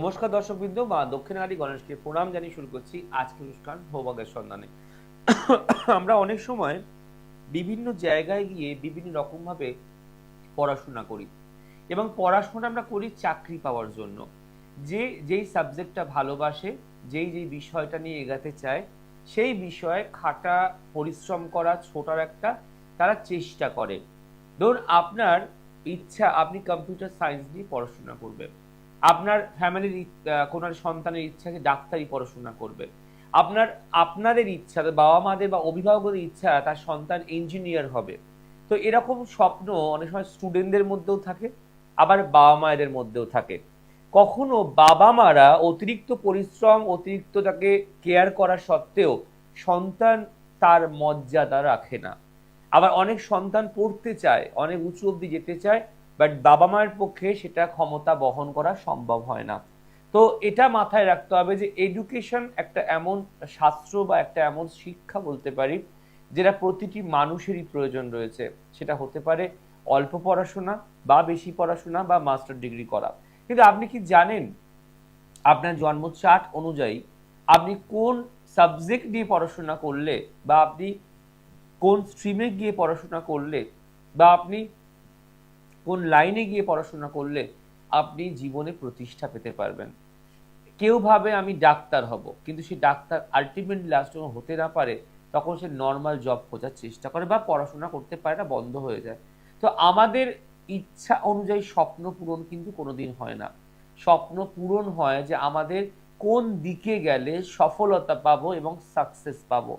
নমস্কার দর্শকবৃন্দ, মা দক্ষিণারী গণেশকে প্রণাম জানিয়ে শুরু করছি আজকের অনুষ্ঠান সৌভাগ্যের সন্ধানে। আমরা অনেক সময় বিভিন্ন জায়গায় গিয়ে বিভিন্ন রকম ভাবে পড়াশোনা করি এবং পড়াশোনা আমরা করি চাকরি পাওয়ার জন্য। যেই সাবজেক্টটা ভালোবাসে, যেই বিষয়টা নিয়ে এগাতে চায়, সেই বিষয়ে খাটা পরিশ্রম করা ছোটার একটা তারা চেষ্টা করে। ধরুন আপনার ইচ্ছা আপনি কম্পিউটার সায়েন্স নিয়ে পড়াশোনা করবেন, আপনার ফ্যামিলির কোনো সন্তানের ইচ্ছা যে ডাক্তারি পড়াশোনা করবে, আপনাদের ইচ্ছা বাবা মাদের বা অভিভাবকদের ইচ্ছা তার সন্তান ইঞ্জিনিয়ার হবে। তো এরকম স্বপ্ন অনেক সময় স্টুডেন্টদের মধ্যেও থাকে, আবার বাবা মায়েদের মধ্যেও থাকে। কখনো বাবা মারা অতিরিক্ত পরিশ্রম অতিরিক্ত তাকে কেয়ার করা সত্ত্বেও সন্তান তার মর্যাদা রাখে না। আবার অনেক সন্তান পড়তে চায়, অনেক উঁচু অব্দি যেতে চায়, বাট বাবা মায়ের পক্ষে সেটা ক্ষমতা বহন করা সম্ভব হয় না। তো এটা মাথায় রাখতে হবে যে এডুকেশন একটা এমন শাস্ত্র বা একটা এমন শিক্ষা বলতে পারি যেটা প্রতিটি মানুষেরই প্রয়োজন রয়েছে। সেটা হতে পারে অল্প পড়াশোনা বা বেশি পড়াশোনা বা মাস্টার ডিগ্রি করা। কিন্তু আপনি কি জানেন আপনার জন্ম চার্ট অনুযায়ী আপনি কোন সাবজেক্ট নিয়ে পড়াশোনা করলে বা আপনি কোন স্ট্রিমে গিয়ে পড়াশোনা করলে বা আপনি কোন লাইনে গিয়ে পড়াশোনা করলে আপনি জীবনে প্রতিষ্ঠা পেতে পারবেন? কেউ ভাবে আমি ডাক্তার হব, কিন্তু সেই ডাক্তার আলটিমেটলি লাস্ট যখন হতে না পারে তখন সে নর্মাল জব খোঁজার চেষ্টা করে বা পড়াশোনা করতে পারে না, বন্ধ হয়ে যায়। তো আমাদের ইচ্ছা অনুযায়ী স্বপ্ন পূরণ কিন্তু কোনোদিন হয় না। স্বপ্ন পূরণ হয় যে আমাদের কোন দিকে গেলে সফলতা পাবো এবং সাকসেস পাবো।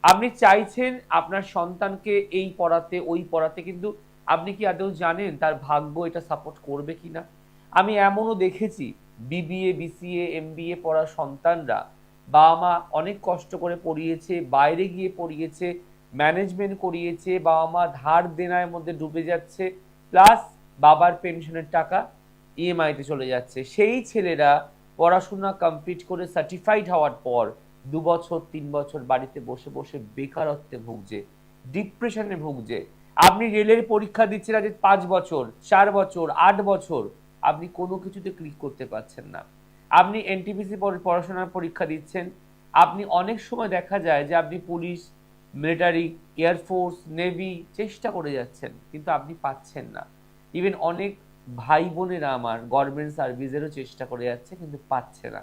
আপনি চাইছেন আপনার সন্তানকে এই পড়াতে ওই পড়াতে, কিন্তু আপনি কি আদৌ জানেন তার ভাগ্য এটা সাপোর্ট করবে কিনা? আমি এমনও দেখেছি বিবিএ বিসিএ এমবিএ পড়া সন্তানরা বাবা মা অনেক কষ্ট করে পড়িয়েছে, বাইরে গিয়ে পড়িয়েছে, ম্যানেজমেন্ট করিয়েছে, বাবা মা ধার দেনার মধ্যে ডুবে যাচ্ছে, প্লাস বাবার পেনশনের টাকা ইএমআইতে চলে যাচ্ছে। সেই ছেলেরা পড়াশোনা কমপ্লিট করে সার্টিফাইড হওয়ার পর 2 বছর 3 বছর বাড়িতে বসে বসে বেকারত্বে ভুগছে, ডিপ্রেশনে ভুগছে। আপনি রেলের পরীক্ষা দিচ্ছেন আজ 5 বছর 4 বছর 8 বছর, আপনি কোনো কিছুতে ক্লিক করতে পারছেন না। আপনি এনটিপিসি পড়াশোনার পরীক্ষা দিচ্ছেন, আপনি অনেক সময় দেখা যায় যে আপনি পুলিশ, মিলিটারি, এয়ারফোর্স, নেভি চেষ্টা করে যাচ্ছেন, কিন্তু আপনি পাচ্ছেন না। ইভেন অনেক ভাই বোনেরা আমার গভর্নমেন্ট সার্ভিসেরও চেষ্টা করে যাচ্ছে, কিন্তু পাচ্ছে না।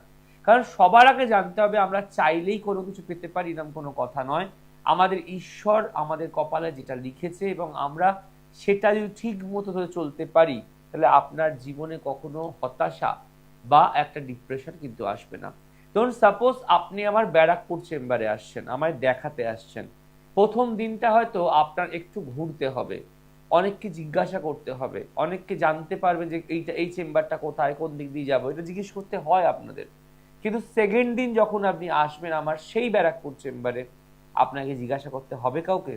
কারণ সবার আগে জানতে হবে আমরা চাইলেই কোনো কিছু পেতে পারি এরকম কোনো কথা নয়। আমাদের ঈশ্বর আমাদের কপালে যেটা লিখেছে এবং আমরা সেটা যদি ঠিক মতো ধরে চলতে পারি, তাহলে আপনার জীবনে কখনো হতাশা বা একটা ডিপ্রেশন কিন্তু আসবে না। ধরুন সাপোজ আপনি আমার ব্যারাকপুর চেম্বারে আসছেন, আমায় দেখাতে আসছেন। প্রথম দিনটা হয়তো আপনার একটু ঘুরতে হবে, অনেককে জিজ্ঞাসা করতে হবে, অনেককে জানতে পারবে যে এই চেম্বারটা কোথায়, কোন দিক দিয়ে যাবো, এটা জিজ্ঞেস করতে হয় আপনাদের। কিন্তু সেকেন্ড দিন যখন আপনি আসবেন আমার সেই ব্যারাকপুর চেম্বারে, আপনাকে জিজ্ঞাসা করতে হবে কাউকে?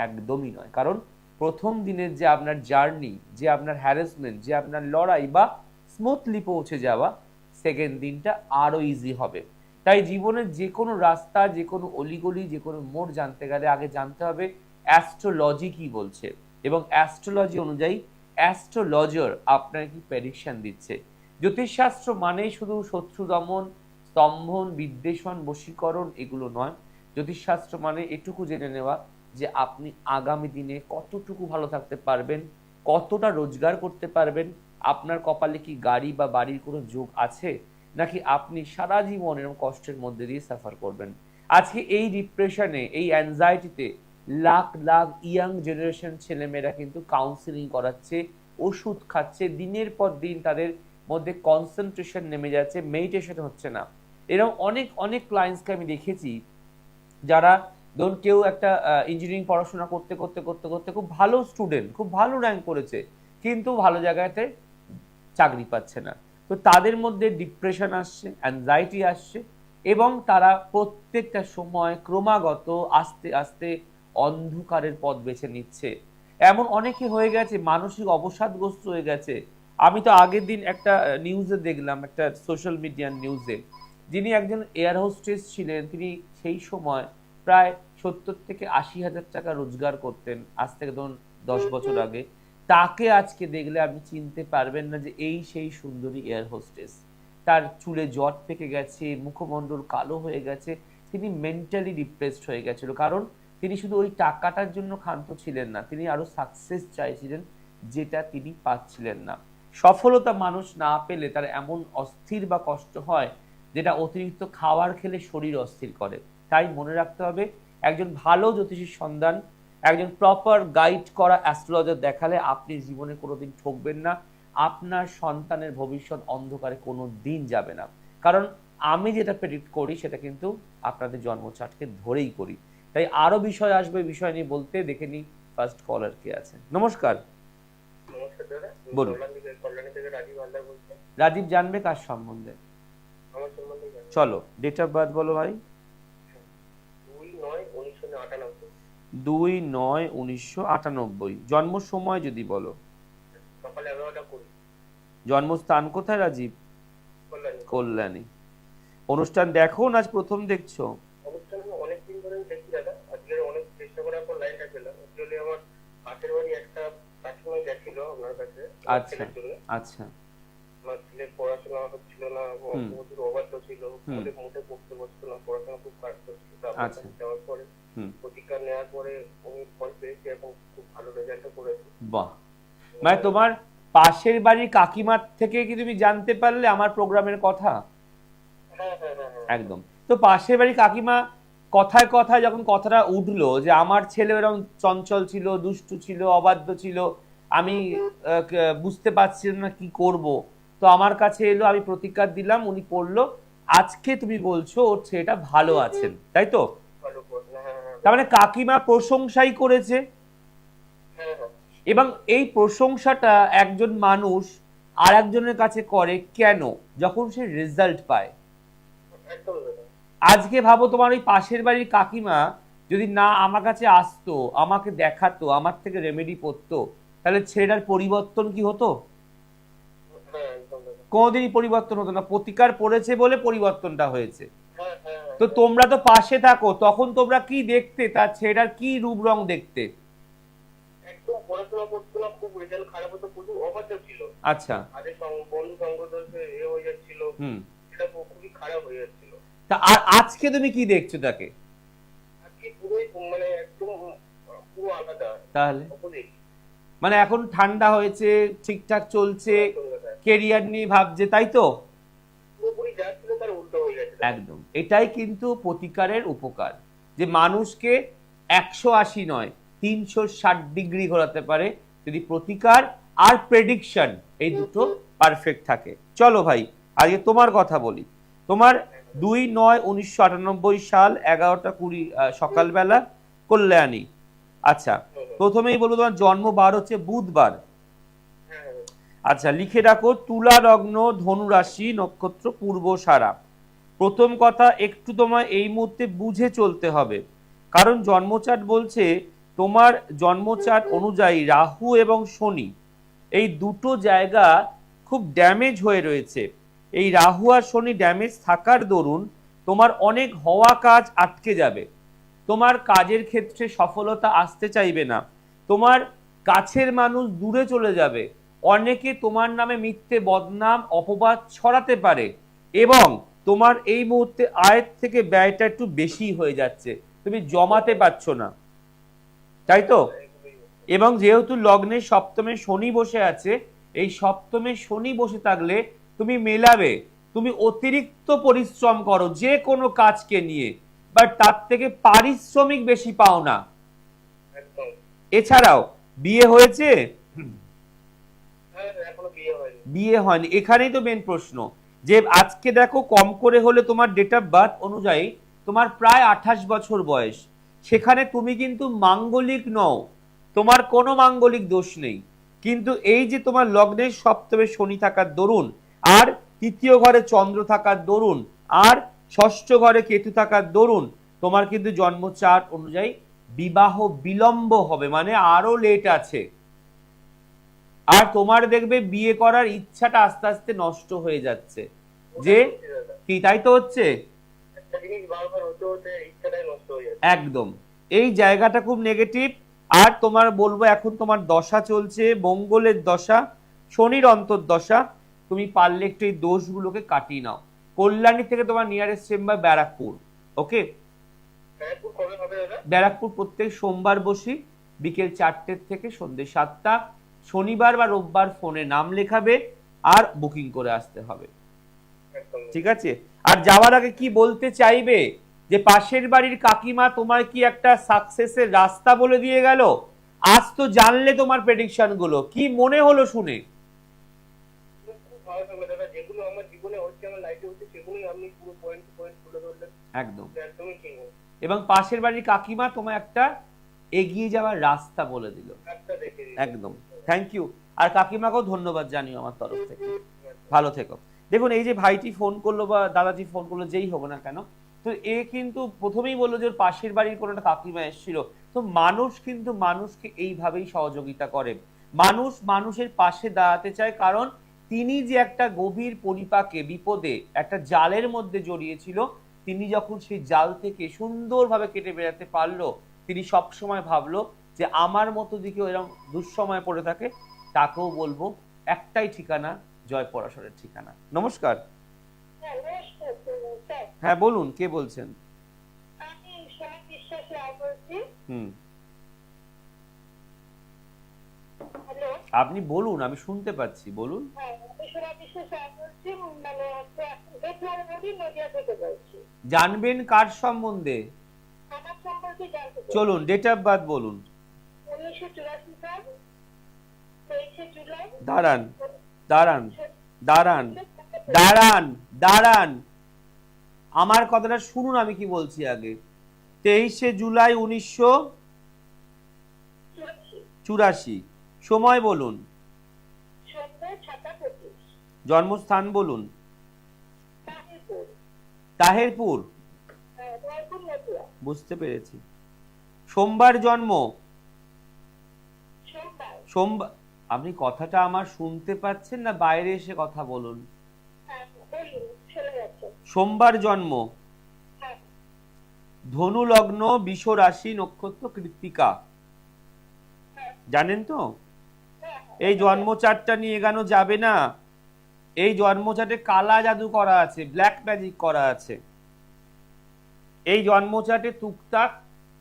একদমই নয়। কারণ প্রথম দিনের যে আপনার জার্নি, যে আপনার হ্যারাসমেন্ট, যে আপনার লড়াই বা স্মুথলি পৌঁছে যাওয়া, সেকেন্ড দিনটা আরো ইজি হবে। তাই জীবনের যে কোনো রাস্তা, যে কোনো অলিগলি, যে কোনো মোড় জানতে গেলে আগে জানতে হবে অ্যাস্ট্রোলজি কি বলছে, এবং অ্যাস্ট্রোলজি অনুযায়ী অ্যাস্ট্রোলজার আপনাকে কি প্রেডিকশন দিচ্ছে। জ্যোতিষশাস্ত্র মানে শুধু শত্রু দমন, স্তম্ভন, বিদ্বেষণ, বশীকরণ এগুলো নয়। জ্যোতিষশাস্ত্র মানে এটুকু জেনে নেওয়া যে আপনি আগামী দিনে কতটুকু ভালো থাকতে পারবেন, কতটা রোজগার করতে পারবেন, আপনার কপালে কি গাড়ি বা বাড়ির কোনো যোগ আছে, নাকি আপনি সারা জীবন এরকম কষ্টের মধ্যে দিয়ে সাফার করবেন। আজকে এই ডিপ্রেশনে, এই অ্যাংজাইটিতে লাখ লাখ ইয়াং জেনারেশন ছেলেমেয়েরা কিন্তু কাউন্সিলিং করাচ্ছে, ওষুধ খাচ্ছে, দিনের পর দিন তাদের মধ্যে কনসেন্ট্রেশন নেমে যাচ্ছে, মেডিটেশন হচ্ছে না। এরকম অনেক অনেক ক্লায়েন্টসকে আমি দেখেছি যারা, ধরুন কেউ একটা ইঞ্জিনিয়ারিং পড়াশোনা করতে করতে করতে করতে খুব ভালো স্টুডেন্ট, খুব ভালো র্যাঙ্ক করেছে, কিন্তু ভালো জায়গাতে চাকরি পাচ্ছে না। তো তাদের মধ্যে ডিপ্রেশন আসছে, অ্যাংজাইটি আসছে, এবং তারা প্রত্যেকটা সময় ক্রমাগত আস্তে আস্তে অন্ধকারের পথ বেছে নিচ্ছে। এমন অনেকে হয়ে গেছে মানসিক অবসাদগ্রস্ত হয়ে গেছে। আমি তো আগের দিন একটা নিউজে দেখলাম, একটা সোশ্যাল মিডিয়ার নিউজে, যিনি একজন এয়ার হোস্টেস ছিলেন, তিনি সেই সময় প্রায় 70 থেকে 80 হাজার টাকা রোজগার করতেন, আজ থেকে ধরুন 10 বছর আগে। তাকে আজকে দেখলে আপনি চিনতে পারবেন না যে এই সেই সুন্দরী এয়ার হোস্টেস। তার চুলে জট পেকে গেছে, মুখমণ্ডল কালো হয়ে গেছে, তিনি মেন্টালি ডিপ্রেসড হয়ে গেছিল। কারণ তিনি শুধু ওই টাকাটার জন্য ক্ষান্ত ছিলেন না, তিনি আরো সাকসেস চাইছিলেন, যেটা তিনি পাচ্ছিলেন না। সফলতা মানুষ না পেলে তার এমন অস্থির বা কষ্ট হয়, যেটা অতিরিক্ত খাবার খেলে শরীর অস্থির করে। তাই মনে রাখতে হবে, একজন ভালো জ্যোতিষীর সন্ধান, একজন প্রপার গাইড করা অ্যাস্ট্রোলজার দেখালে আপনি জীবনে কোনোদিন ঠকবেন না। আপনার সন্তানের ভবিষ্যৎ অন্ধকারে কোনো দিন যাবে না। কারণ আমি যেটা প্রেডিক্ট করি সেটা কিন্তু আপনাদের জন্মচার্টকে ধরেই করি। তাই আরো বিষয় আসবে, বিষয় নিয়ে বলতে দেখে নি ফার্স্ট কলার কে আছে। নমস্কার। বলুন। রাজীব জানবে কার সম্বন্ধে? চলো ডেট অফ বার্থ বলো ভাই। 2/9/1998। জন্ম সময় যদি বলো। জন্মস্থান কোথায় রাজীব? কল্যাণী। অনুষ্ঠান দেখো না আজ প্রথম দেখছো? অনেকদিন ধরে দেখি দাদা, আজকে অনেক চেষ্টা করার পর লাইনটা পেলাম। অ্যাকচুয়ালি আমার পাশের বাড়ি একটা কাস্টমার গেছিল আপনার কাছে। আচ্ছা আচ্ছা। আমার ছেলের পড়াশোনা হচ্ছিল না, প্রচুর অবাধ্য ছিল, বলে মুখে পড়তে বসতো না, পড়াশোনা খুব খারাপ করছিল। আচ্ছা। যাওয়ার পরে প্রতিকার নেওয়ার পরে উনি ফল পেয়েছে এবং খুব ভালো রেজাল্টও করেছে। বাহ, মানে তোমার পাশের বাড়ির কাকিমার থেকে কি তুমি জানতে পারলে আমার প্রোগ্রামের কথা? হ্যাঁ। একদম। তো পাশের বাড়ির কাকিমা কথায় কথায় যখন কথাটা উঠলো যে আমার ছেলে এরকম চঞ্চল ছিল, দুষ্টু ছিল, অবাধ্য ছিল, আমি বুঝতে পারছিলাম না কি করব, তো আমার কাছে এলো, আমি প্রতিকার দিলাম, উনি পড়লো, আজকে তুমি বলছো ওর ছেলেটা ভালো আছেন, তাই তো? তার মানে কাকিমা প্রশংসাই করেছে। এবং এই প্রশংসাটা একজন মানুষ আর একজনের কাছে করে কেন? যখন সে রেজাল্ট পায়। আজকে ভাবো তোমার ওই পাশের বাড়ির কাকিমা যদি না আমার কাছে আসতো, আমাকে দেখাতো, আমার থেকে রেমেডি পড়তো, তাহলে ছেলেটার পরিবর্তন কি হতো? কোনোদিনই পরিবর্তন হতো না। প্রতিকার পড়েছে বলে পরিবর্তনটা হয়েছে। তো তোমরা তো পাশে থাকো, তখন তোমরা কি দেখতে, তার ছেলেটার কি রূপ রং দেখতে? আচ্ছা। আর আজকে তুমি কি দেখছো তাকে? তাহলে মানে এখন ঠান্ডা হয়েছে, ঠিকঠাক চলছে, কেরিয়ার নিয়ে ভাবছে, তাই তো? একদম। এটাই কিন্তু প্রতিকারের উপকার, যে মানুষকে 180 নয় 360 ডিগ্রি ঘোরাতে পারে যদি প্রতিকার আর প্রেডিকশন এই দুটো পারফেক্ট থাকে। চলো ভাই আজকে তোমার কথা বলি। তোমার 2/9/1998 সাল 11টা 20 সকালবেলা, কল্যাণী। আচ্ছা, প্রথমেই বলবো তোমার জন্মবার হচ্ছে বুধবার। আচ্ছা, লিখে রাখো তুলা লগ্ন, ধনু রাশি, নক্ষত্র পূর্বসারা। প্রথম কথা, একটু তোমায় এই মুহূর্তে বুঝে চলতে হবে, কারণ জন্মচার্ট বলছে তোমার জন্মচার্ট অনুযায়ী রাহু এবং শনি এই দুটো জায়গা খুব ড্যামেজ হয়ে রয়েছে। এই রাহু আর শনি ড্যামেজ থাকার দরুন তোমার অনেক হওয়া কাজ আটকে যাবে, তোমার কাজের ক্ষেত্রে সফলতা আসতে চাইবে না, তোমার কাছের মানুষ দূরে চলে যাবে, অনেকে তোমার নামে মিথ্যে বদনাম অপবাদ ছড়াতে পারে, এবং তোমার এই মুহূর্তে আয়ের থেকে ব্যয়টা একটু বেশি হয়ে যাচ্ছে, তুমি জমাতে পারছো না, তাই তো? এবং যেহেতু লগ্নে সপ্তমে শনি বসে আছে, এই সপ্তমে শনি বসে থাকলে তুমি মেলাবে, তুমি অতিরিক্ত পরিশ্রম করো যে কোনো কাজকে নিয়ে, বাট তার থেকে পারিশ্রমিক বেশি পাও না। এছাড়াও বিয়ে হয়েছে? বিয়ে হয়নি। এখানেই তো মেন প্রশ্ন, যে আজকে দেখো কম করে হলে তোমার ডেট অফ বার্থ অনুযায়ী তোমার প্রায় 28 বছর বয়স, সেখানে তুমি কিন্তু মাঙ্গলিক নও, তোমার কোনো মাঙ্গলিক দোষ নেই, কিন্তু এই যে তোমার লগ্নের সপ্তমে শনি থাকার দরুন, আর তৃতীয় ঘরে চন্দ্র থাকার দরুন, আর ষষ্ঠ ঘরে কেতু থাকার দরুন তোমার কিন্তু জন্মচার্ট অনুযায়ী বিবাহ বিলম্ব হবে, মানে আরো লেট আছে। আর তোমার দেখবে বিয়ে করার ইচ্ছাটা আস্তে আস্তে নষ্ট হয়ে যাচ্ছে, যে কি তাই তো হচ্ছে? একদম। এই জায়গাটা খুব নেগেটিভ। আর তোমার বলবো এখন তোমার দশা চলছে মঙ্গলের দশা, শনির অন্তর্দশা, তুমি পারলে একটু এই দোষগুলোকে কাটিয়ে নাও। কল্যাণী থেকে তোমার নিয়ারেস্ট চেম্বার ব্যারাকপুর। ওকে, ব্যারাকপুর প্রত্যেক সোমবার বসি বিকেল 4টে থেকে সন্ধ্যে 7টা। শনিবার বা রোববার ফোনে নাম লেখাবে আর বুকিং করে আসতে হবে, ঠিক আছে? আর যাওয়ার আগে কি বলতে চাইবে যে পাশের বাড়ির কাকিমা তোমার কি একটা সাকসেসের রাস্তা বলে দিয়ে গেল? আজ তো জানলে তোমার প্রেডিকশন গুলো, কি মনে হলো শুনে? একদম, এবং পাশের বাড়ির কাকিমা তোমার একটা এগিয়ে যাওয়ার রাস্তা বলে দিল। একদম, থ্যাংক ইউ। আর কাকিমাকেও ধন্যবাদ জানিও আমার তরফ থেকে। ভালো থেকো। দেখুন, এই যে ভাইটি ফোন করলো বা দাদাজি ফোন করলো, যেই হোক না কেন, তো এ কিন্তু প্রথমেই বললো যে ওর পাশের বাড়ির কোনো একটা কাকিমা এসেছিল। তো মানুষ কিন্তু মানুষকে এইভাবেই সহযোগিতা করে, মানুষ মানুষের পাশে দাঁড়াতে চায়, কারণ তিনি যে একটা গভীর পরিপাকে বিপদে একটা জালের মধ্যে জড়িয়েছিল, তিনি যখন সেই জাল থেকে সুন্দরভাবে কেটে বেরাতে পারলো, তিনি সবসময় ভাবলো যে আমার মতো দিকেও এরকম দুঃসময় পড়ে থাকে, তাকেও বলবো একটাই ঠিকানা, জয় পরাশরের ঠিকানা। নমস্কার। হ্যাঁ বলুন, কে বলছেন? আপনি বলুন, আমি শুনতে পাচ্ছি, বলুন। জানবেন কার সম্বন্ধে? চলুন, ডেট অফ বার্থ বলুন। দাঁড়ান দাঁড়ান দাঁড়ান দাঁড়ান দাঁড়ান, আমার কথাটা শুনুন, আমি কি বলছি আগে। 23শে জুলাই 1984। সময় বলুন, জন্মস্থান বলুন। তাহেরপুর, বুঝতে পেরেছি। সোমবার জন্ম। সোমবার, আপনি কথাটা আমার শুনতে পাচ্ছেন না? বাইরে এসে কথা বলুন। সোমবার জন্ম, ধনু লগ্ন, বিষ রাশি, নক্ষত্র কৃত্তিকা। জানেন তো? এই জন্ম চার্টটা নিয়ে এগানো যাবে না। এই জন্ম চার্টে কালা জাদু করা আছে, ব্ল্যাক ম্যাজিক করা আছে। এই জন্ম চার্টে টুকটাক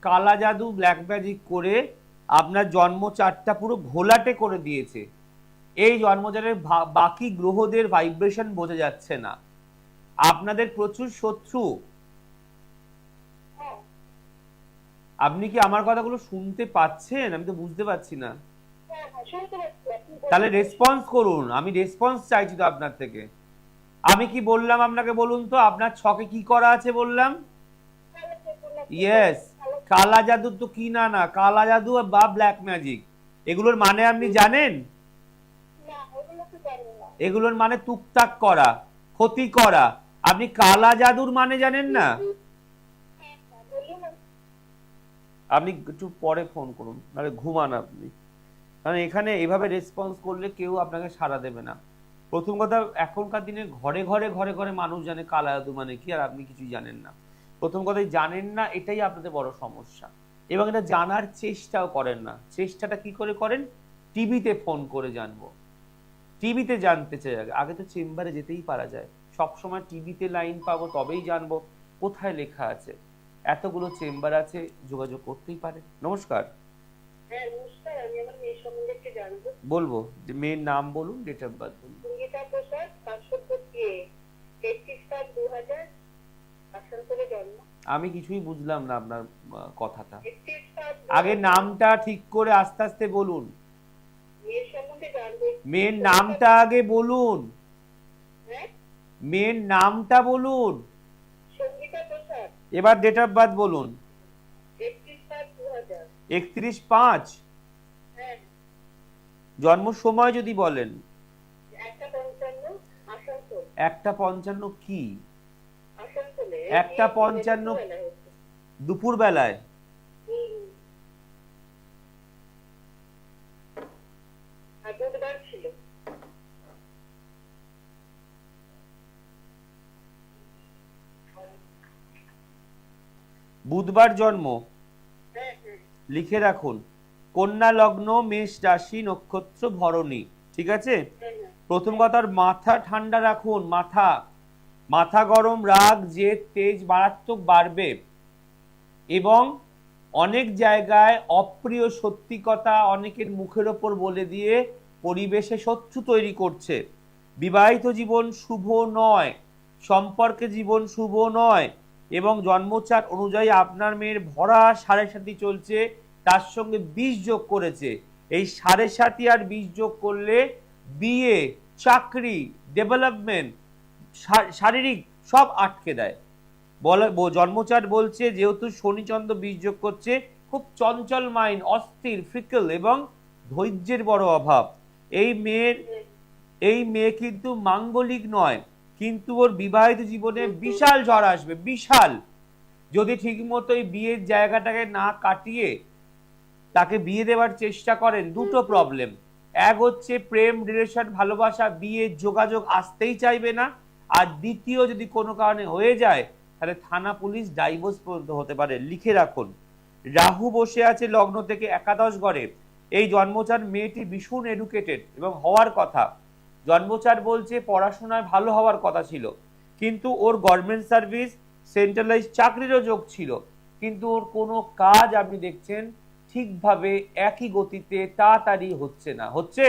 কালা জাদু, ব্ল্যাক ম্যাজিক করে আপনার জন্ম চার্টটা পুরো ঘোলাটে করে দিয়েছে। এই জন্মচারের বাকি গ্রহদের ভাইব্রেশন বোঝা যাচ্ছে না। আপনাদের প্রচুর শত্রু। আপনি কি আমার কথাগুলো শুনতে পাচ্ছেন? আমি তো বুঝতে পারছি না। তাহলে রেসপন্স করুন, আমি রেসপন্স চাইছি তো আপনার থেকে। আমি কি বললাম আপনাকে বলুন তো? আপনার ছকে কি করা আছে বললাম? ইয়েস, কালা জাদু তো কি না না, কালা জাদু বা ব্ল্যাক ম্যাজিক, এগুলোর মানে আপনি জানেন? এগুলোর মানে টুকটাক করা, ক্ষতি করা। আপনি কালা জাদুর মানে জানেন না? আপনি একটু পরে ফোন করুন, নাহলে ঘুমান আপনি। কারণ এখানে এইভাবে রেসপন্স করলে কেউ আপনাকে সাড়া দেবে না। প্রথম কথা, এখনকার দিনে ঘরে ঘরে ঘরে ঘরে মানুষ জানে কালা জাদু মানে কি, আর আপনি কিছুই জানেন না। প্রথম কথাই জানেন না, এটাই আপনাদের বড় সমস্যা। এবং এটা জানার চেষ্টাও করেন না। চেষ্টাটা কি করে করেন? টিভিতে ফোন করে জানবো, টিভিতে জানতে চাই। আগে তো চেম্বারে যেতেই পারা যায়, সবসময় টিভিতে লাইন পাবো তবেই জানবো। কোথায় লেখা আছে? এতগুলো চেম্বার আছে, যোগাযোগ করতেই পারে। নমস্কার। বলবো, মেয়ের নাম বলুন, ডেট অফ বার্থ বলুন। আমি কিছুই বুঝলাম না আপনার কথাটা। আগে নামটা ঠিক করে আস্তে আস্তে বলুন। মেয়ের নামটা আগে বলুন, মেয়ের নামটা বলুন। এবার ডেট অফ বার্থ বলুন। 31/5। জন্ম সময় যদি বলেন। 1:55 কি? 1:55 দুপুর বেলায়। বুধবার জন্ম, লিখে রাখুন। কন্যা লগ্ন, মেষ রাশি, নক্ষত্র ভরণী, ঠিক আছে? প্রথম কথা, মাথা ঠান্ডা রাখুন। মাথা গরম, রাগ, জেদ, তেজ মারাত্মক বাড়বে এবং অনেক জায়গায় অপ্রিয় সত্যি কথা অনেকের মুখের ওপর বলে দিয়ে পরিবেশে শত্রু তৈরি করছে। বিবাহিত জীবন শুভ নয়, সম্পর্কে জীবন শুভ নয় এবং জন্মচার্ট অনুযায়ী আপনার মেয়ের ভরা 7.5 চলছে, তার সঙ্গে 20 যোগ করেছে। এই 7.5 আর 20 যোগ করলে বিয়ে, চাকরি, ডেভেলপমেন্ট, শারীরিক সব আটকে দেয়। জন্মচার্ট বলছে যেহেতু শনিচন্দ্র 20 যোগ করছে, খুব চঞ্চল মাইন্ড, অস্থির, ফ্রিকল এবং ধৈর্যের বড় অভাব। এই মেয়ে কিন্তু মাঙ্গলিক নয়, কিন্তু ওর বিবাহিত জীবনে বিশাল ঝড় আসবে, বিশাল। যদি ঠিকমতো এই বিয়ের জায়গাটাকে না কাটিয়ে তাকে বিয়ে দেওয়ার চেষ্টা করেন, দুটো প্রবলেম। এক হচ্ছে প্রেম, রিলেশন, ভালোবাসা, বিয়ে, যোগাযোগ আসতেই চাইবে না। আর দ্বিতীয়, যদি কোনো কারণে হয়ে যায় তাহলে থানা, পুলিশ, ডাইভোর্স পর্যন্ত হতে পারে। লিখে রাখুন। রাহু বসে আছে লগ্ন থেকে একাদশ ঘরে। এই জন্মচার মেয়েটি ভীষণ এডুকেটেড এবং হওয়ার কথা। জন্মচার বলছে পড়াশোনায় ভালো হওয়ার কথা ছিল, কিন্তু ওর গভর্নমেন্ট সার্ভিস, সেন্ট্রালাইজ চাকরিরও যোগ ছিল, কিন্তু ওর কোনো কাজ আপনি দেখছেন ঠিকভাবে একই গতিতে তাড়াতাড়ি হচ্ছে না। হচ্ছে?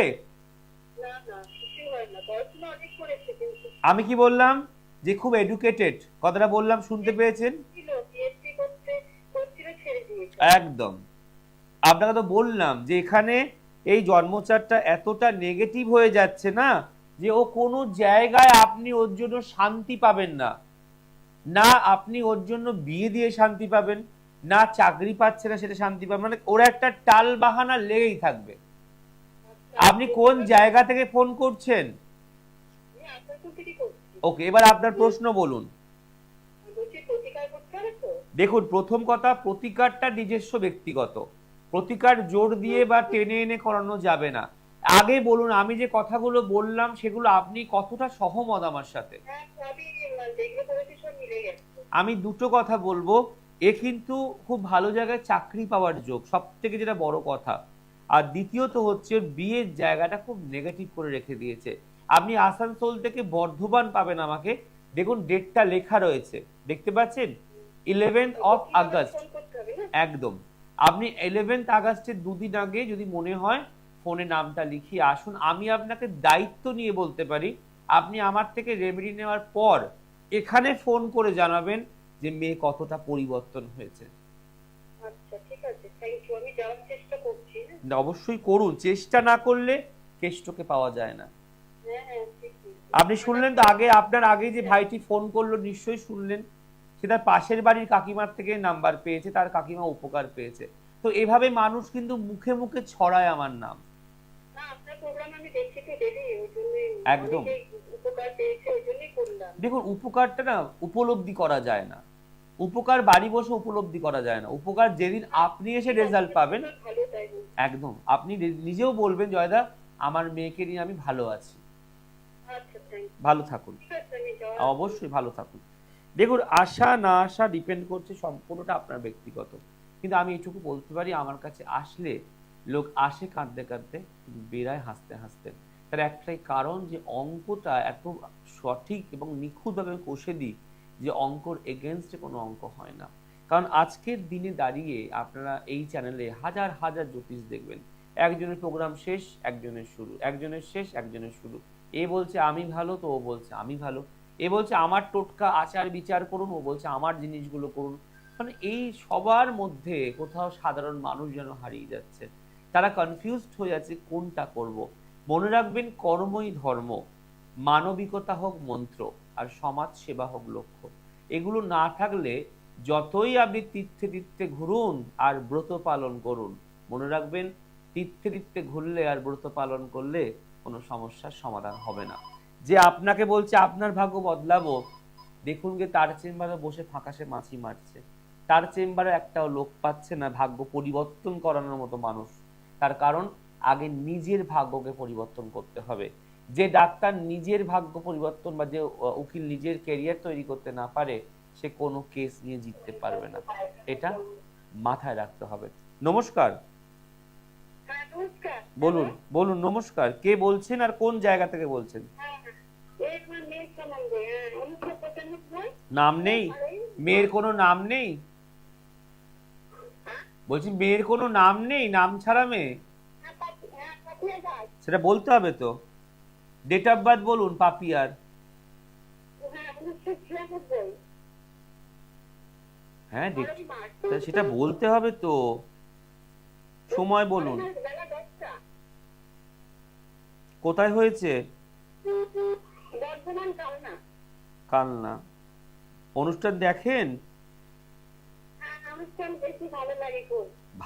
আমি কি বললাম? যে খুব এডুকেটেড, কথাটা বললাম, শুনতে পেয়েছেন? একদম। আপনাকে তো বললাম যে এখানে এই জন্মচারটা এতটা নেগেটিভ হয়ে যাচ্ছে না, যে ও কোনো জায়গায় আপনি ওর জন্য শান্তি পাবেন না। না আপনি ওর জন্য বিয়ে দিয়ে শান্তি পাবেন, না চাকরি পাচ্ছে না সেটা শান্তি পাবেন, মানে ওর একটা টাল বাহানা লেগেই থাকবে। আপনি কোন জায়গা থেকে ফোন করছেন? ওকে, এবার আপনার প্রশ্ন বলুন। দেখুন, প্রথম কথা, প্রতিকারটা নিজস্ব ব্যক্তিগত। প্রতিকার জোর দিয়ে বা টেনে এনে করানো যাবে না। আগে বলুন, আমি যে কথাগুলো বললাম সেগুলো আপনি কতটা সহমত আমার সাথে? আমি দুটো কথা বলবো। এ কিন্তু খুব ভালো জায়গায় চাকরি পাওয়ার যোগ, সব থেকে যেটা বড় কথা। আর দ্বিতীয়ত হচ্ছে বিয়ের জায়গাটা খুব নেগেটিভ করে রেখে দিয়েছে। আপনি আসানসোল থেকে বর্ধমান পাবেন আমাকে। দেখুন ডেটটা লেখা রয়েছে, দেখতে পাচ্ছেন? 11th of August। একদম। আপনি 11th আগস্টের দুদিন আগে যদি মনে হয় ফোনে নামটা লিখিয়ে আসুন। আমি আপনাকে দায়িত্ব নিয়ে বলতে পারি, আপনি আমার থেকে রেমেডি নেওয়ার পর এখানে ফোন করে জানাবেন যে মেয়ে কতটা পরিবর্তন হয়েছে। অবশ্যই করুন, চেষ্টা না করলে কেষ্টকে পাওয়া যায় না। আপনি শুনলেন তো আগে, আপনার আগে যে ভাইটি ফোন করলো নিশ্চয়ই শুনলেন, সেটা পাশের বাড়ির কাকিমার থেকে নাম্বার পেয়েছে, তার কাকিমা উপকার পেয়েছে। তো এভাবে মানুষ কিন্তু মুখে মুখে ছড়ায় আমার নাম। একদম। দেখুন, উপকারটা না উপলব্ধি করা যায় না, উপকার বাড়ি বসে উপলব্ধি করা যায় না। উপকার যেদিন আপনি এসে রেজাল্ট পাবেন, একদম, আপনি নিজেও বলবেন জয়দা আমার মেয়েকে নিয়ে আমি ভালো আছি। ভালো থাকুন, অবশ্যই ভালো থাকুন। দেখুন, আশা না আসা ডিপেন্ড করছে, সম্পূর্ণটা আপনার ব্যক্তিগত। কিন্তু আমি এটুকু বলতে পারি, আমার কাছে আসলে লোক আসে কাঁদতে কাঁদতে, বেরায় হাসতে হাসতে। তার একটাই কারণ, যে অঙ্কটা এত সঠিক এবং নিখুঁতভাবে কষে দিই যে অঙ্কর এগেনস্টে কোনো অঙ্ক হয় না। কারণ আজকের দিনে দাঁড়িয়ে আপনারা এই চ্যানেলে হাজার হাজার জ্যোতিষ দেখবেন, একজনের প্রোগ্রাম শেষ একজনের শুরু, একজনের শেষ একজনের শুরু। এ বলছে আমি ভালো, তো ও বলছে আমি ভালো। এ বলছে আমার টোটকা আচার বিচার করুন, ও বলছে আমার জিনিসগুলো করুন। মানে এই সবার মধ্যে কোথাও সাধারণ মানুষ যেন হারিয়ে যাচ্ছে, তারা কনফিউজড হয়ে যাচ্ছে কোনটা করব। মনে রাখবেন, কর্মই ধর্ম, মানবিকতা হোক মন্ত্র, আর সমাজ সেবা হোক লক্ষ্য। এগুলো না থাকলে যতই আপনি তীর্থে তীর্থে ঘুরুন আর ব্রত পালন করুন, মনে রাখবেন তীর্থে তীর্থে ঘুরলে আর ব্রত পালন করলে কোনো সমস্যার সমাধান হবে না। যে আপনাকে বলছে আপনার ভাগ্য বদলাবো, দেখুন যে তার চেম্বারে বসে ফাঁকাশে মাছি মারছে, তার চেম্বারে একটাও লোক পাচ্ছে না ভাগ্য পরিবর্তন করানোর মতো মানুষ। তার কারণ আগে নিজের ভাগ্যকে পরিবর্তন করতে হবে। যে ডাক্তার নিজের ভাগ্য পরিবর্তন বা যে উকিল নিজের ক্যারিয়ার তৈরি করতে না পারে, সে কোনো কেস নিয়ে জিততে পারবে না। এটা মাথায় রাখতে হবে। নমস্কার। নমস্কার। বলুন বলুন, নমস্কার, কে বলছেন আর কোন জায়গা থেকে বলছেন? এই আমার মেয়ের সম্বন্ধে 1995 নাম নেই? মেয়ের কোনো নাম নেই? বলছি মেয়ের কোনো নাম নেই, নাম ছাড়া মেয়ে? সেটা বলতে হবে তো। ডেট অফ বার্থ বলুন পাপিয়ার। হ্যাঁ সেটা বলতে হবে তো, সময় বলুন। কোথায় হয়েছে? কালনা। অনুষ্ঠান দেখেন?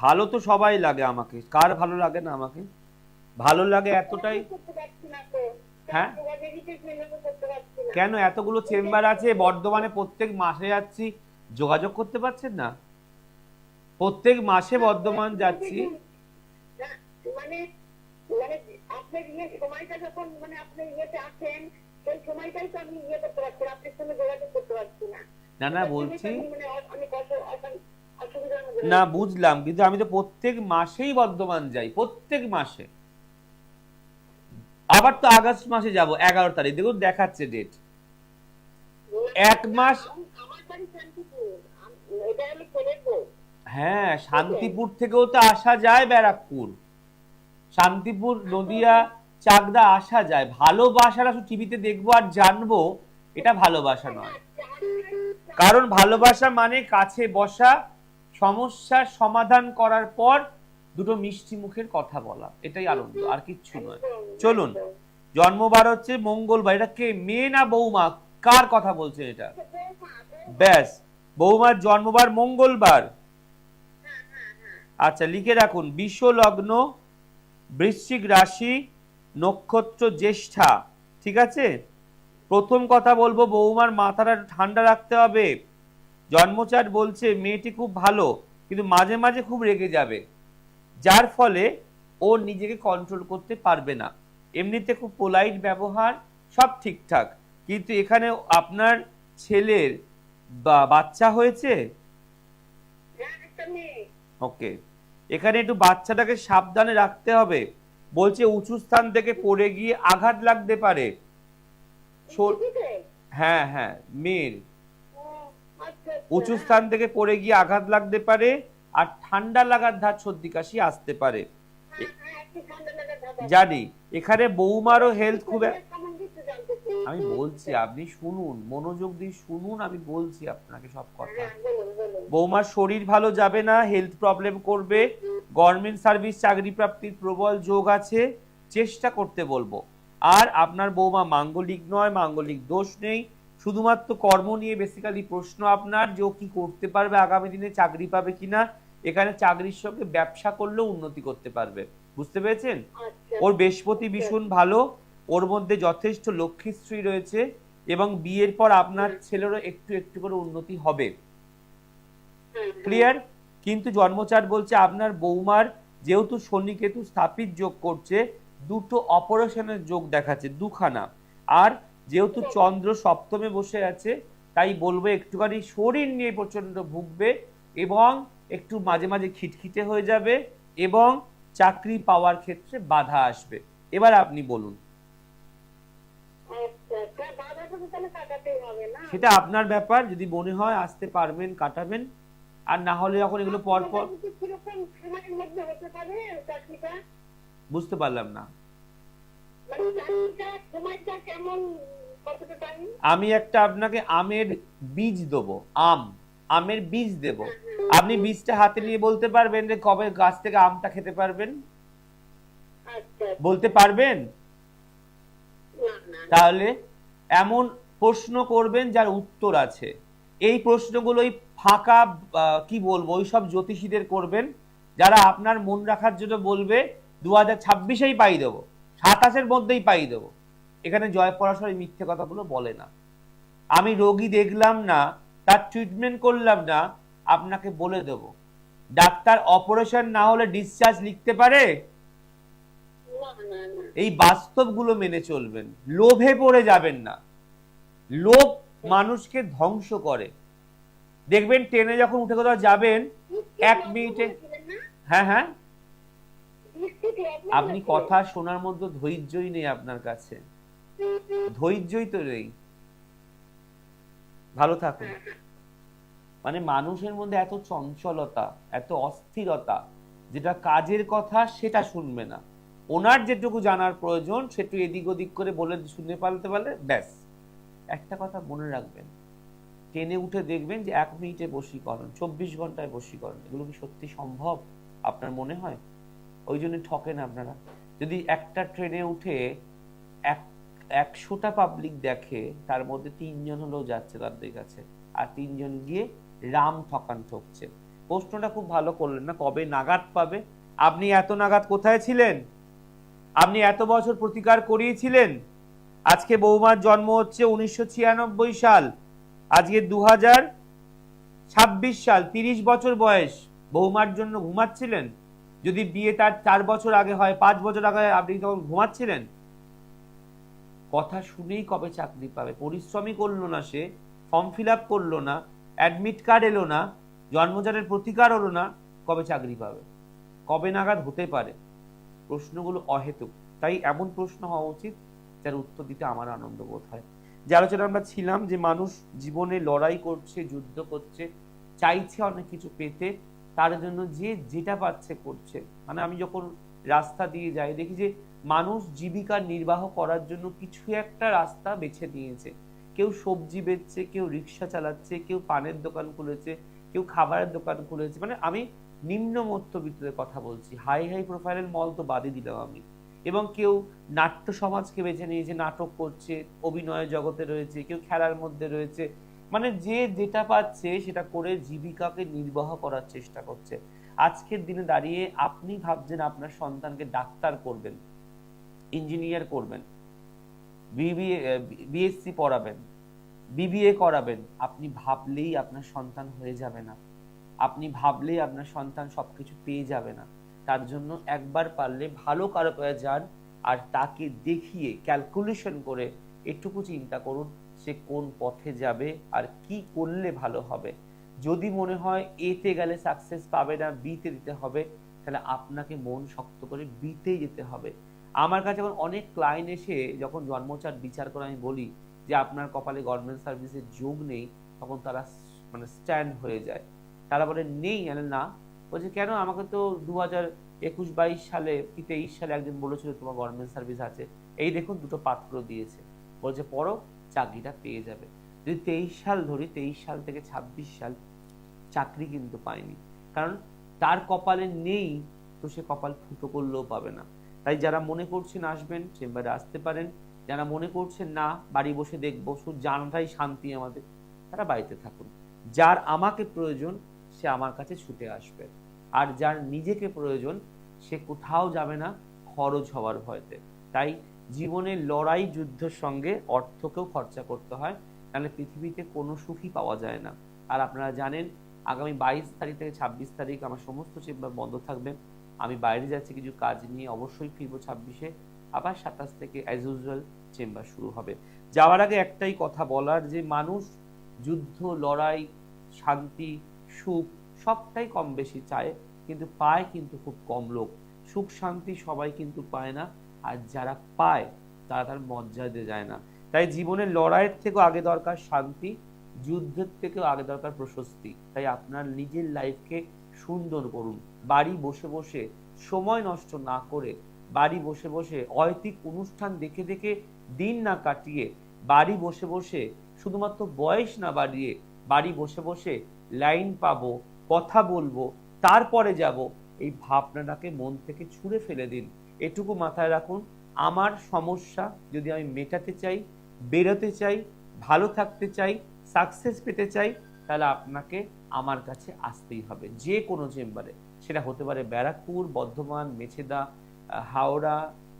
ভালো তো সবাই লাগে, আমাকে কার ভালো লাগে না? আমাকে ভালো লাগে এতটাই। হ্যাঁ কেন, এতগুলো চেম্বার আছে বর্ধমানে, প্রত্যেক মাসে যাচ্ছি, যোগাযোগ করতে পারছেন না? প্রত্যেক মাসে বর্ধমান যাচ্ছি। মানে মানে আপনার সময়টা যখন মানে আপনি ইয়েতে আসেন সেই সময়টাই তো আমি ইয়ে করতে পারছি না, আপনার সঙ্গে যোগাযোগ করতে পারছি না। না বলছি মানে অনেক অসুবিধার মধ্যে। না বুঝলাম, কিন্তু আমি তো প্রত্যেক মাসেই বর্ধমান যাই, প্রত্যেক মাসে। আবার তো আগস্ট মাসে যাব 11 তারিখ, দেখুন দেখাচ্ছে ডেট। এক মাস। হ্যাঁ শান্তিপুর থেকেও তো আসা যায়, ব্যারাকপুর, শান্তিপুর, নদিয়া, চাকদা আসা যায়। ভালোবাসাটা শুধু টিভিতে দেখবো আর জানবো, এটা ভালোবাসা নয়। কারণ ভালোবাসা মানে কাছে বসা, সমস্যার সমাধান করার পর দুটো মিষ্টি মুখের কথা বলা, এটাই আনন্দ, আর কিচ্ছু নয়। চলুন, জন্মবার হচ্ছে মঙ্গলবার। এটা কে, মেয়ে না বৌমা, কার কথা বলছে এটা? ব্যাস, বৌমার জন্মবার মঙ্গলবার। আচ্ছা লিখে রাখুন, বিষ লগ্ন, বৃশ্চিক রাশি, নক্ষত্র জ্যেষ্ঠা। ঠিক আছে? প্রথম কথা বলবো, বৌমার মাথাটা ঠান্ডা রাখতে হবে। জন্মচার্ট বলছে মেয়েটি খুব ভালো, কিন্তু মাঝে মাঝে খুব রেগে যাবে, যার ফলে ও নিজেকে কন্ট্রোল করতে পারবে না। এমনিতে খুব পোলাইট ব্যবহার, সব ঠিকঠাক, কিন্তু এখানে আপনার ছেলের বাচ্চা হয়েছে। ওকে, এখানে একটু বাচ্চাটাকে সাবধানে রাখতে হবে। বলছে উঁচু স্থান থেকে পড়ে গিয়ে আঘাত লাগতে পারে। হ্যাঁ হ্যাঁ, মেয়ের উঁচু স্থান থেকে পড়ে গিয়ে আঘাত লাগতে পারে, আর ঠান্ডা লাগার ধাত সর্দি কাশি আসতে পারে। জানি এখানে বৌমারও হেলথ খুব, আমি বলছি আপনি শুনুন, মনোযোগ দিয়ে শুনুন, আমি বলছি আপনাকে সব কথা। বৌমার শরীর ভালো যাবে না, হেলথ প্রবলেম করবে, গভর্নমেন্ট সার্ভিস চাকরি প্রাপ্তির প্রবল যোগ আছে, চেষ্টা করতে বলবো। আর আপনার বৌমা মাঙ্গলিক নয়, মাঙ্গলিক দোষ নেই, শুধুমাত্র কর্ম নিয়ে বেসিক্যালি প্রশ্ন আপনার, যে ও কি করতে পারবে, আগামী দিনে চাকরি পাবে কিনা। এখানে চাকরির সঙ্গে ব্যবসা করলেও উন্নতি করতে পারবে, বুঝতে পেরেছেন? ওর বৃহস্পতি ভীষণ ভালো, ওর মধ্যে যথেষ্ট লক্ষ্মীশ্রী রয়েছে, এবং বিয়ের পর আপনার ছেলেরও একটু একটু করে উন্নতি হবে। ক্লিয়ার? কিন্তু জন্মচার্ট বলছে আপনার বৌমার যেহেতু শনি কেতু স্থাপিত যোগ করছে, দুটো অপারেশনের যোগ দেখাচ্ছে, দুখানা। আর যেহেতু চন্দ্র সপ্তমে বসে আছে, তাই বলবো একটুখানি শরীর নিয়ে প্রচন্ড ভুগবে, এবং একটু মাঝে মাঝে খিটখিটে হয়ে যাবে, এবং চাকরি পাওয়ার ক্ষেত্রে বাধা আসবে। এবার আপনি বলুন। সেটা আপনার ব্যাপার, যদি মনে হয় আসতে পারবেন কাটাবেন, আর না হলে যখন এগুলো পর পর। বুঝতে পারলাম না। আমি একটা আপনাকে আমের বীজ দেবো, আমের বীজ দেব, আপনি বীজটা হাতে নিয়ে বলতে পারবেন যে কবে গাছ থেকে আমটা খেতে পারবেন? বলতে পারবেন? তাহলে এমন প্রশ্ন করবেন যার উত্তর আছে। এই প্রশ্নগুলোই ফাঁকা, কি বলবো, ওই সব জ্যোতিষীদের করবেন, যারা আপনার মন রাখার জন্য বলবে 2026-এই পাই দেবো, 27-এর মধ্যেই পাই দেবো। এখানে জয় পরাশর মিথ্যে কথাগুলো বলে না। আমি রোগী দেখলাম না, তার ট্রিটমেন্ট করলাম না, আপনাকে বলে দেব। ডাক্তার অপারেশন না হলে ডিসচার্জ লিখতে পারে? এই বাস্তবগুলো মেনে চলবেন, লোভে পড়ে যাবেন না। লোভ মানুষকে ধ্বংস করে। দেখবেন ট্রেনে যখন উঠে কোথাও যাবেন, 1 মিনিটে, হ্যাঁ হ্যাঁ আপনি কথা শোনার মধ্যে ধৈর্যই নেই আপনার কাছে, ধৈর্যই তো নেই। ভালো থাকুন। মানে মানুষের মধ্যে এত চঞ্চলতা, এত অস্থিরতা, যেটা কাজের কথা সেটা শুনবে না, ওনার যেটুকু জানার প্রয়োজন সেটু এদিক ওদিক করে বলে শুনে পালতে পারলে ব্যাস। একটা কথা মনে রাখবেন, ট্রেনে উঠে দেখবেন যে 1 মিনিটে বশীকরণ, 24 ঘন্টায় বশীকরণ, এগুলো কি সত্যি সম্ভব আপনার মনে হয়? ওই জন্য ঠকেন আপনারা। যদি একটা ট্রেনে উঠে 100টা পাবলিক দেখে, তার মধ্যে 3 জন হলেও যাচ্ছে তাদের কাছে, আর 3 জন গিয়ে রাম ঠকছে। প্রশ্নটা খুব ভালো করলেন না, কবে নাগাদ পাবে? আপনি এত নাগাদ কোথায় ছিলেন? আপনি এত বছর প্রতিকার করিয়েছিলেন? আজকে বৌমার জন্ম হচ্ছে 1996 সাল, আজকে 2026 সাল, 30 বছর বয়স। বৌমার জন্য ঘুমাচ্ছিলেন? যদি বিয়ে তার 4 বছর আগে হয়, 5 বছর আগে, আপনি তখন ঘুমাচ্ছিলেন? কথা শুনেই কবে চাকরি পাবে? পরিশ্রমই করলো না, সে ফর্ম ফিল আপ করলো না, অ্যাডমিট কার্ড এলো না, জন্মজাতের প্রতিকার হলো না, কবে চাকরি পাবে? কবে নাগাদ হতে পারে? প্রশ্নগুলো অহেতুক। তাই এমন প্রশ্ন হওয়া উচিত যার উত্তর দিতে আমার আনন্দ বোধ হয়। যে আলোচনা আমরা ছিলাম, যে মানুষ জীবনে লড়াই করছে, যুদ্ধ করছে, চাইছে অনেক কিছু পেতে, তার জন্য যে যেটা পাচ্ছে করছে। মানে আমি যখন রাস্তা দিয়ে যাই দেখি যে মানুষ জীবিকা নির্বাহ করার জন্য কিছু একটা রাস্তা বেছে নিয়েছে। কেউ সবজি বেচছে, কেউ রিক্সা চালাচ্ছে, কেউ পানের দোকান খুলেছে, কেউ খাবারের দোকান খুলেছে। মানে আমি নিম্ন মধ্যবিত্তের কথা বলছি, হাই হাই প্রোফাইলের মল তো বাদই দিলাম আমি। এবং কেউ নাট্য সমাজকে বেছে নিয়েছে, নাটক করছে, অভিনয় জগতে রয়েছে, কেউ খেলার মধ্যে রয়েছে। মানে যে যেটা পাচ্ছে সেটা করে জীবিকাকে নির্বাহ করার চেষ্টা করছে। আজকের দিনে দাঁড়িয়ে আপনি ভাবছেন আপনার সন্তানকে ডাক্তার করবেন, ইঞ্জিনিয়ার করবেন, বিএসসি পড়াবেন, বিবিএ করাবেন, আপনি ভাবলেই আপনার সন্তান হয়ে যাবে না, আপনি ভাবলেই আপনার সন্তান সবকিছু পেয়ে যাবে না। তার জন্য একবার পারলে ভালো কারো কাছে যান, আর তাকে দেখিয়ে ক্যালকুলেশন করে একটুকু চিন্তা করুন সে কোন পথে যাবে আর কি করলে ভালো হবে। যদি মনে হয় এতে গেলে সাকসেস পাবে না, বিতে দিতে হবে, তাহলে আপনাকে মন শক্ত করে বিতেই যেতে হবে। আমার কাছে এখন অনেক ক্লায়েন্ট এসে যখন জন্মচার বিচার করে আমি বলি যে আপনার কপালে গভর্নমেন্ট সার্ভিসের যোগ নেই, তখন তারা মানে স্ট্যান্ড হয়ে যায়। তারা বলে নেই, না। বলছে কেন? আমাকে তো 2021-22 সালে কি 23 সালে একজন বলেছিল তোমার গভর্নমেন্ট সার্ভিস আছে, এই দেখুন 2টো পাত্র দিয়েছে, বলছে পড়ো, চাকরিটা পেয়ে যাবে। যদি 23 সাল ধরি, 23 সাল থেকে 26 সাল, চাকরি কিন্তু পায়নি, কারণ তার কপালে নেই, তো সে কপাল ফুটো করলেও পাবে না। তাই যারা মনে করছেন আসবেন, চেম্বারে আসতে পারেন। যারা মনে করছেন না বাড়ি বসে দেখবো, শুধু জানাটাই শান্তি আমাদের, তারা বাড়িতে থাকুন। যার আমাকে প্রয়োজন সে আমার কাছে ছুটে আসবে, আর যার নিজেকে প্রয়োজন সে কোথাও যাবে না খরচ হওয়ার ভয়তে। তাই জীবনের লড়াই যুদ্ধের সঙ্গে অর্থকেও খরচা করতে হয়, নাহলে পৃথিবীতে কোনো সুখই পাওয়া যায় না। আর আপনারা জানেন আগামী 22 তারিখ থেকে 26 তারিখ আমার সমস্ত চেম্বার বন্ধ থাকবে। আমি বাইরে যাচ্ছি কিছু কাজ নিয়ে, অবশ্যই ফিরবো 26-এ। আবার 27 থেকে অ্যাজ ইউজুয়াল চেম্বার শুরু হবে। যাওয়ার আগে একটাই কথা বলার, যে মানুষ যুদ্ধ, লড়াই, শান্তি, সুখ সবটাই কম বেশি চায়, কিন্তু পায় কিন্তু খুব কম লোক। সুখ শান্তি সবাই কিন্তু পায় না, আর যারা পায় তারা তার মর্যাদা যায় না। তাই জীবনের লড়াইয়ের থেকেও আগে দরকার শান্তি, যুদ্ধের থেকেও আগে দরকার প্রশস্তি। তাই আপনার নিজের লাইফকে সুন্দর করুন, বাড়ি বসে বসে সময় নষ্ট না করে, বাড়ি বসে বসে অহেতুক অনুষ্ঠান দেখে দেখে দিন না কাটিয়ে, বাড়ি বসে বসে শুধুমাত্র বয়স না বাড়িয়ে, বাড়ি বসে বসে লাইন পাবো, কথা বলবো, তারপরে যাব, এই ভাবনাটাকে মন থেকে ছুঁড়ে ফেলে দিন। এটুকু মাথায় রাখুন, আমার সমস্যা যদি আমি মেটাতে চাই, বেরোতে চাই, ভালো থাকতে চাই, সাকসেস পেতে চাই, তাহলে আপনাকে আমার কাছে আসতেই হবে, যে কোনো চেম্বারে। সেটা হতে পারে Barrackpore, Bardhaman, Mecheda, Howrah,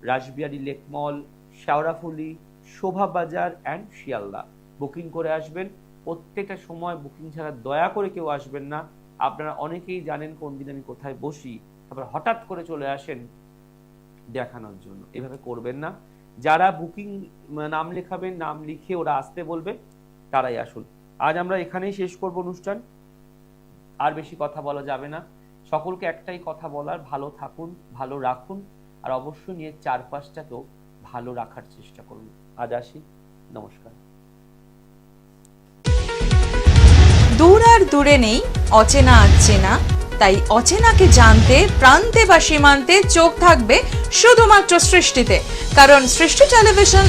Rashbehari lake mall, Sheoraphuli, Shobhabazar and Sealdah. Booking করে আসবেন। প্রত্যেকটা সময় বুকিং ছাড়া দয়া করে কেউ আসবেন না। আপনারা অনেকেই জানেন কোন দিন আমি কোথায় বসি, তারপর হঠাৎ করে চলে আসেন দেখানোর জন্য, এভাবে করবেন না। যারা বুকিং নাম লেখাবেন, নাম লিখে ওরা আসতে বলবে, তারাই আসুন। আজ আমরা এখানেই শেষ করব অনুষ্ঠান, আর বেশি কথা বলা যাবে না। সকলকে একটাই কথা বলার, ভালো থাকুন, ভালো রাখুন, আর অবশ্যই নিয়ে চারপাশটাকেও ভালো রাখার চেষ্টা করুন। আজ আসি, নমস্কার। দূর আর দূরে নেই অচেনা চেনা, তাই অচেনাকে জানতে প্রান্তে বা সীমান্তে চোখ থাকবে শুধুমাত্র সৃষ্টিতে, কারণ সৃষ্টি টেলিভিশন